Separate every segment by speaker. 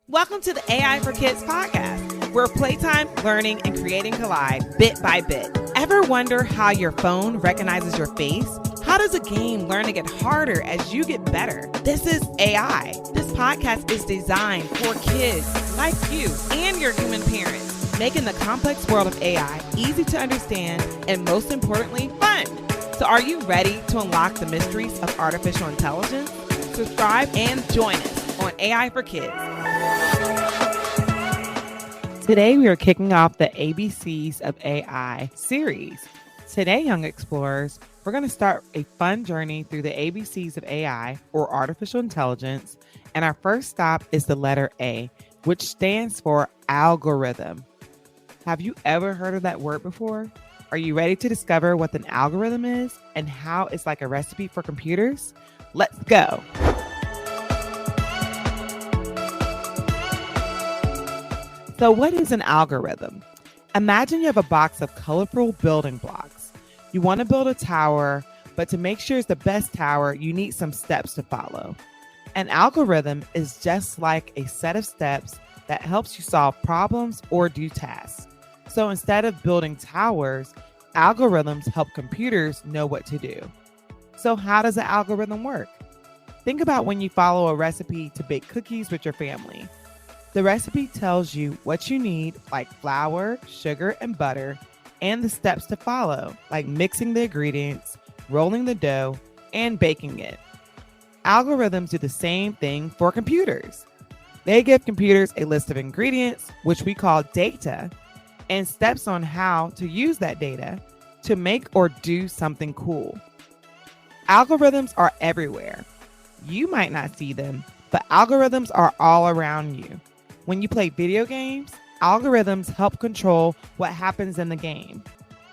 Speaker 1: Welcome to the AI for Kids podcast, where playtime, learning, and creating collide bit by bit. Ever wonder how your phone recognizes your face? How does a game learn to get harder as you get better? This is AI. This podcast is designed for kids like you and your human parents, making the complex world of AI easy to understand and, most importantly, fun. So are you ready to unlock the mysteries of artificial intelligence? Subscribe and join us on AI for Kids. Today, we are kicking off the ABCs of AI series. Today, young explorers, we're going to start a fun journey through the ABCs of AI, or artificial intelligence. And our first stop is the letter A, which stands for algorithm. Have you ever heard of that word before? Are you ready to discover what an algorithm is and how it's like a recipe for computers? Let's go. So what is an algorithm? Imagine you have a box of colorful building blocks. You want to build a tower, but to make sure it's the best tower, you need some steps to follow. An algorithm is just like a set of steps that helps you solve problems or do tasks. So instead of building towers, algorithms help computers know what to do. So how does an algorithm work? Think about when you follow a recipe to bake cookies with your family. The recipe tells you what you need, like flour, sugar, and butter, and the steps to follow, like mixing the ingredients, rolling the dough, and baking it. Algorithms do the same thing for computers. They give computers a list of ingredients, which we call data, and steps on how to use that data to make or do something cool. Algorithms are everywhere. You might not see them, but algorithms are all around you. When you play video games, algorithms help control what happens in the game.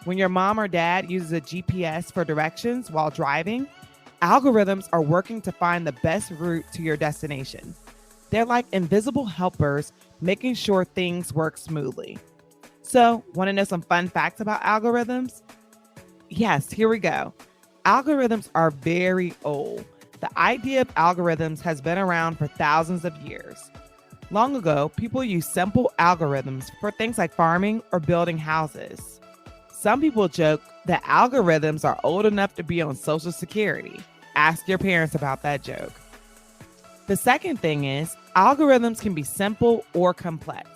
Speaker 1: When your mom or dad uses a GPS for directions while driving, algorithms are working to find the best route to your destination. They're like invisible helpers, making sure things work smoothly. So, want to know some fun facts about algorithms? Yes, here we go. Algorithms are very old. The idea of algorithms has been around for thousands of years. Long ago, people used simple algorithms for things like farming or building houses. Some people joke that algorithms are old enough to be on Social Security. Ask your parents about that joke. The second thing is, algorithms can be simple or complex.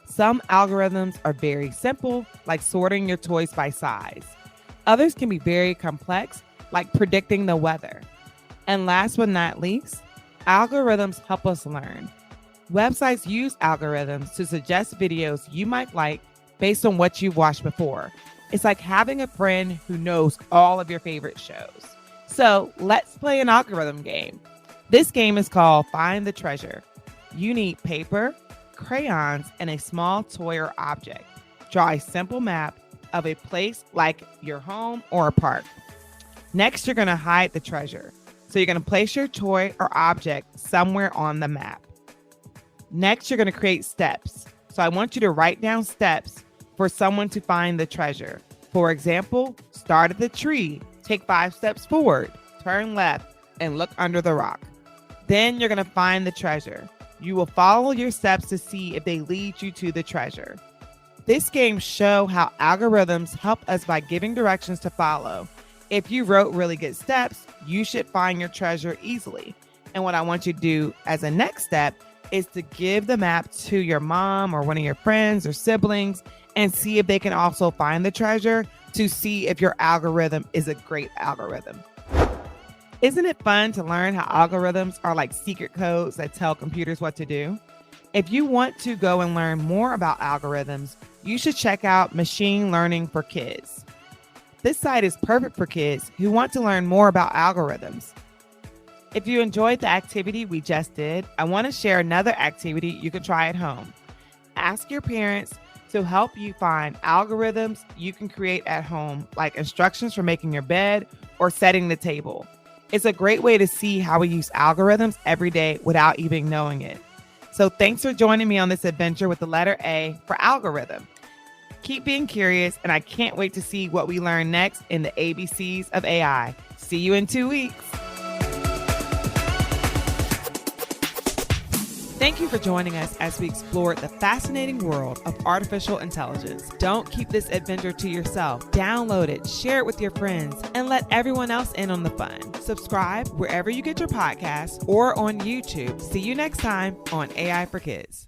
Speaker 1: Some algorithms are very simple, like sorting your toys by size. Others can be very complex, like predicting the weather. And last but not least, algorithms help us learn. Websites use algorithms to suggest videos you might like based on what you've watched before. It's like having a friend who knows all of your favorite shows. So let's play an algorithm game. This game is called Find the Treasure. You need paper, crayons, and a small toy or object. Draw a simple map of a place like your home or a park. Next, you're going to hide the treasure. So you're going to place your toy or object somewhere on the map. Next, you're going to create steps. So I want you to write down steps for someone to find the treasure. For example, start at the tree, take 5 steps forward, turn left, and look under the rock. Then you're going to find the treasure. You will follow your steps to see if they lead you to the treasure. This game shows how algorithms help us by giving directions to follow. If you wrote really good steps, you should find your treasure easily. And what I want you to do as a next step is to give the map to your mom or one of your friends or siblings and see if they can also find the treasure to see if your algorithm is a great algorithm. Isn't it fun to learn how algorithms are like secret codes that tell computers what to do? If you want to go and learn more about algorithms, you should check out Machine Learning for Kids. This site is perfect for kids who want to learn more about algorithms. If you enjoyed the activity we just did, I want to share another activity you can try at home. Ask your parents to help you find algorithms you can create at home, like instructions for making your bed or setting the table. It's a great way to see how we use algorithms every day without even knowing it. So thanks for joining me on this adventure with the letter A for algorithm. Keep being curious, and I can't wait to see what we learn next in the ABCs of AI. See you in 2 weeks. Thank you for joining us as we explored the fascinating world of artificial intelligence. Don't keep this adventure to yourself. Download it, share it with your friends, and let everyone else in on the fun. Subscribe wherever you get your podcasts or on YouTube. See you next time on AI for Kids.